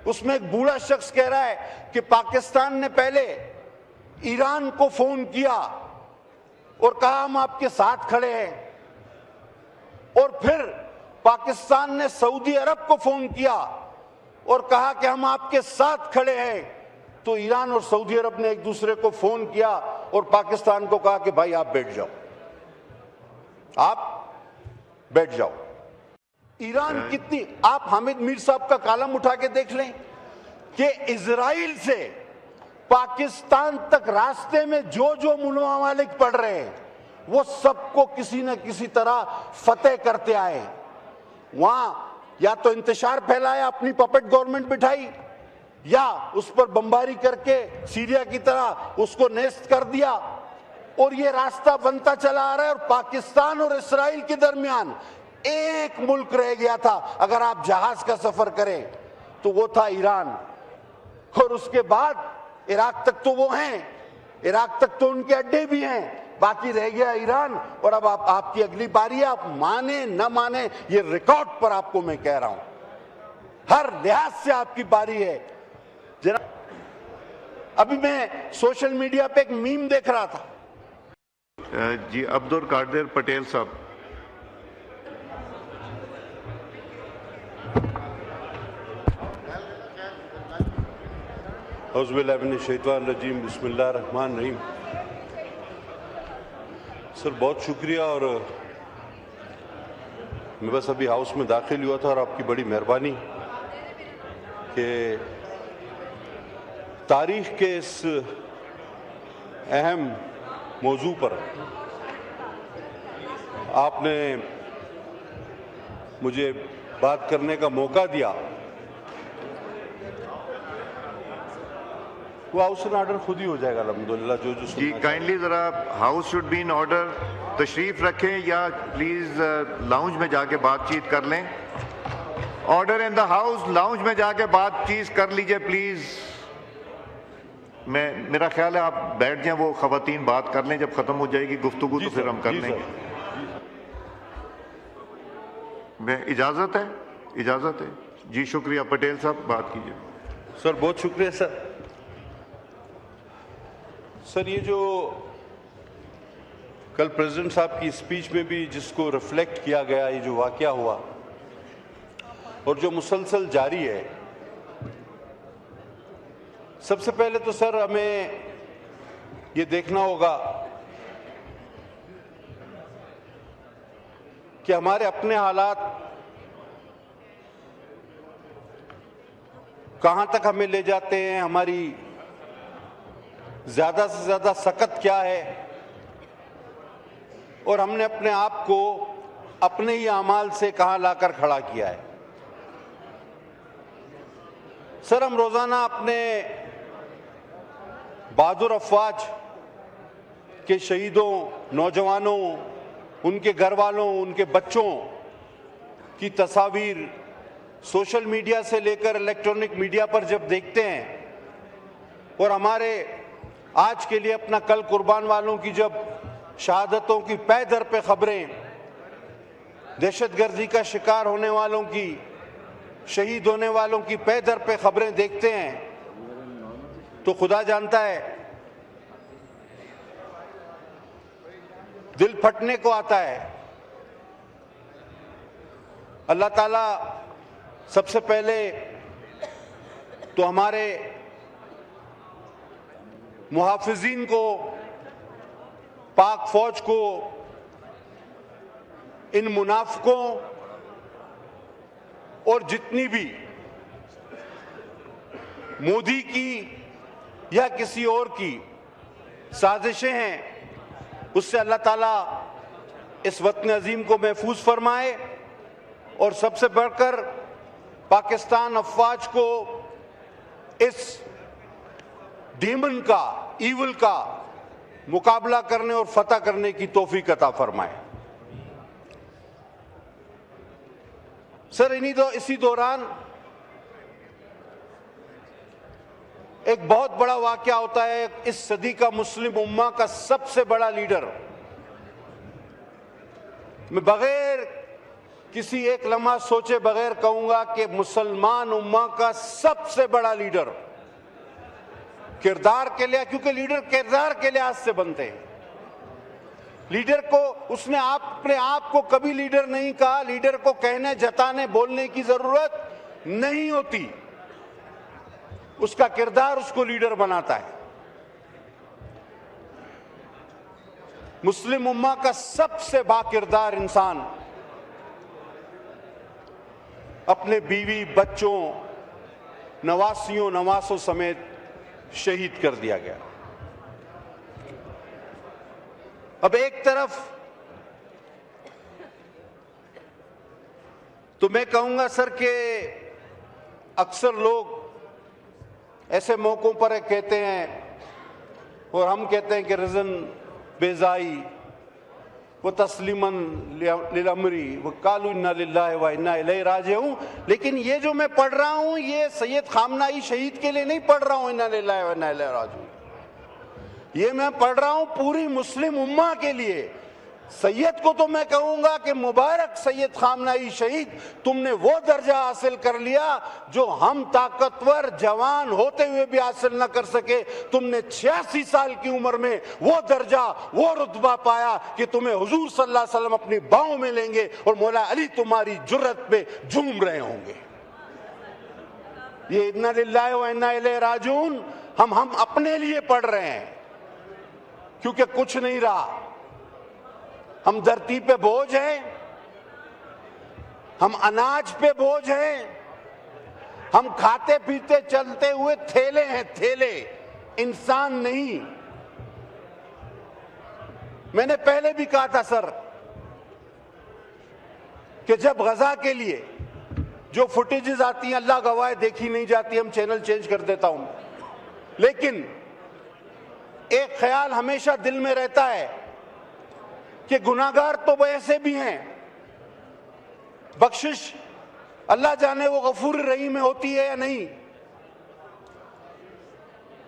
उसमें एक बूढ़ा शख्स कह रहा है कि पाकिस्तान ने पहले ईरान को फोन किया और कहा हम आपके साथ खड़े हैं, और फिर पाकिस्तान ने सऊदी अरब को फोन किया और कहा कि हम आपके साथ खड़े हैं। तो ईरान और सऊदी अरब ने एक दूसरे को फोन किया और पाकिस्तान को कहा कि भाई आप बैठ जाओ, आप बैठ जाओ। ईरान कितनी, आप हामिद मीर साहब का कॉलम उठा के देख लें कि इजराइल से पाकिस्तान तक रास्ते में जो जो मुल्क पड़ रहे हैं वो सबको किसी न किसी तरह फतेह करते आए। वहां या तो इंतशार फैलाया, अपनी पपेट गवर्नमेंट बिठाई, या उस पर बमबारी करके सीरिया की तरह उसको नेस्त कर दिया, और ये रास्ता बनता चला आ रहा है। और पाकिस्तान और इस्राइल के दरमियान एक मुल्क रह गया था अगर आप जहाज का सफर करें तो वो था ईरान, और उसके बाद इराक तक तो वो हैं, इराक तक तो उनके अड्डे भी हैं, बाकी रह गया ईरान। और अब आपकी अगली बारी है, आप माने न माने, ये रिकॉर्ड पर आपको मैं कह रहा हूं, हर लिहाज से आपकी बारी है। अभी मैं सोशल मीडिया पे एक मीम देख रहा था। जी अब्दुल कादिर पटेल साहब। औज़ुबिल्लाहिमिनश्शैतानिर्रजीम, बिस्मिल्लाहिर्रहमानिर्रहीम। सर बहुत शुक्रिया, और मैं बस अभी हाउस में दाखिल हुआ था और आपकी बड़ी मेहरबानी कि तारीख के इस अहम मौजू पर आपने मुझे बात करने का मौका दिया। वो हाउस एंड ऑर्डर खुद ही हो जाएगा अल्हम्दुलिल्लाह। जो जी काइंडली जरा house should be in order, तशरीफ रखें या प्लीज लाउंज में जाके बातचीत कर लें। Order in the house, lounge में जाके बातचीत कर लीजिए प्लीज। मेरा ख्याल है आप बैठ जाएं, वो खवातीन बात कर लें, जब खत्म हो जाएगी गुफ्तगू तो फिर हम कर लेंगे। मैं इजाजत है, इजाजत है जी। शुक्रिया पटेल साहब, बात कीजिए। सर बहुत शुक्रिया सर। सर ये जो कल प्रेसिडेंट साहब की स्पीच में भी जिसको रिफ्लेक्ट किया गया, ये जो वाकया हुआ और जो मुसलसल जारी है, सबसे पहले तो सर हमें ये देखना होगा कि हमारे अपने हालात कहां तक हमें ले जाते हैं, हमारी ज्यादा से ज्यादा सकत क्या है, और हमने अपने आप को अपने ही अमाल से कहां लाकर खड़ा किया है। सर हम रोजाना अपने बहादुर अफवाज के शहीदों, नौजवानों, उनके घर वालों, उनके बच्चों की तस्वीर सोशल मीडिया से लेकर इलेक्ट्रॉनिक मीडिया पर जब देखते हैं, और हमारे आज के लिए अपना कल कुर्बान वालों की जब शहादतों की पै दर पे खबरें, दहशतगर्दी का शिकार होने वालों की, शहीद होने वालों की पै दर पे खबरें देखते हैं, तो खुदा जानता है दिल फटने को आता है। अल्लाह ताला सबसे पहले तो हमारे मुहाफिजीन को, पाक फौज को, इन मुनाफिकों और जितनी भी मोदी की या किसी और की साजिशें हैं, उससे अल्लाह ताला इस वतन अजीम को महफूज फरमाए, और सबसे बढ़कर पाकिस्तान अफवाज को इस डीमन का, ईविल का मुकाबला करने और फतह करने की तौफीक अता फरमाए। सर इसी दौरान एक बहुत बड़ा वाकया होता है। इस सदी का मुस्लिम उम्मा का सबसे बड़ा लीडर, मैं बगैर किसी एक लम्हा सोचे बगैर कहूंगा कि मुसलमान उम्मा का सबसे बड़ा लीडर किरदार के लिए, क्योंकि लीडर किरदार के लिहाज से बनते हैं। लीडर को उसने अपने आप को कभी लीडर नहीं कहा, लीडर को कहने जताने बोलने की जरूरत नहीं होती, उसका किरदार उसको लीडर बनाता है। मुस्लिम उम्मा का सबसे बाकिरदार इंसान अपने बीवी बच्चों नवासियों नवासों समेत शहीद कर दिया गया। अब एक तरफ तो मैं कहूंगा सर कि अक्सर लोग ऐसे मौकों पर कहते हैं और हम कहते हैं कि रज़न बेजाई वो तस्लीमन लिलअमरी वो कालू इन्ना लिल्लाहि व इन्ना इलैहि राजिऊन। लेकिन ये जो मैं पढ़ रहा हूं ये सैयद खामनाई शहीद के लिए नहीं पढ़ रहा हूं इन्ना लिल्लाहि व इन्ना इलैहि राजिऊन, ये मैं पढ़ रहा हूं पूरी मुस्लिम उम्मा के लिए। सैयद को तो मैं कहूंगा कि मुबारक सैयद खामनाई शहीद, तुमने वो दर्जा हासिल कर लिया जो हम ताकतवर जवान होते हुए भी हासिल न कर सके। तुमने 86 साल की उम्र में वो दर्जा वो रुतबा पाया कि तुम्हें हुजूर सल्लल्लाहु अलैहि वसल्लम अपनी बाहों में लेंगे और मौला अली तुम्हारी जुर्रत पे झूम रहे होंगे। ये इन्ना लिल्लाहि व इन्ना इलैहि राजिऊन हम अपने लिए पढ़ रहे हैं, क्योंकि कुछ नहीं रहा। हम धरती पे बोझ हैं, हम अनाज पे बोझ हैं, हम खाते पीते चलते हुए थैले हैं, थैले, इंसान नहीं। मैंने पहले भी कहा था सर कि जब गजा के लिए जो फुटेजेस आती हैं अल्लाह गवाह देखी नहीं जाती, हम चैनल चेंज कर देता हूं, लेकिन एक ख्याल हमेशा दिल में रहता है कि गुनाहगार तो वैसे भी हैं, बख्शिश अल्लाह जाने वो गफूर रहीम में होती है या नहीं,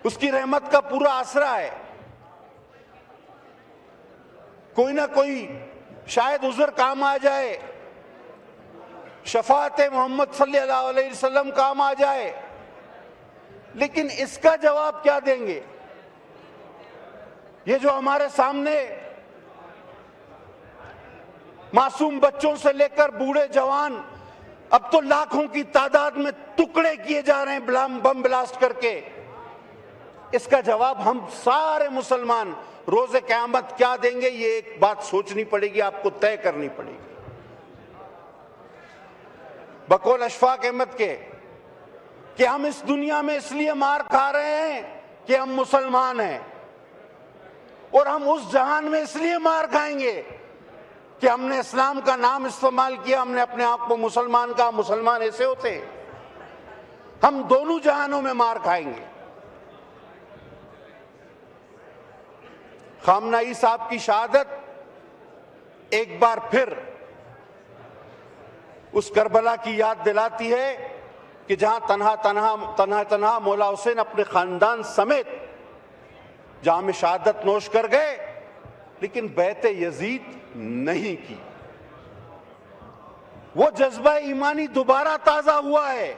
उसकी रहमत का पूरा आसरा है। कोई ना कोई शायद उज़र काम आ जाए, शफाअत मोहम्मद सल्लल्लाहु अलैहि वसल्लम काम आ जाए, लेकिन इसका जवाब क्या देंगे? ये जो हमारे सामने मासूम बच्चों से लेकर बूढ़े जवान अब तो लाखों की तादाद में टुकड़े किए जा रहे हैं बम ब्लास्ट करके, इसका जवाब हम सारे मुसलमान रोज़े क़यामत क्या देंगे? ये एक बात सोचनी पड़ेगी, आपको तय करनी पड़ेगी। बकौल अशफाक अहमद के कि हम इस दुनिया में इसलिए मार खा रहे हैं कि हम मुसलमान हैं, और हम उस जहान में इसलिए मार खाएंगे कि हमने इस्लाम का नाम इस्तेमाल किया, हमने अपने आप को मुसलमान कहा। मुसलमान ऐसे होते हैं, हम दोनों जहानों में मार खाएंगे। खामनाई साहब की शहादत एक बार फिर उस करबला की याद दिलाती है कि जहां तन्हा मौला हुसैन अपने खानदान समेत जहां में शहादत नोश कर गए, लेकिन बैत यजीद नहीं की। वो जज्बा ईमानी दोबारा ताजा हुआ है।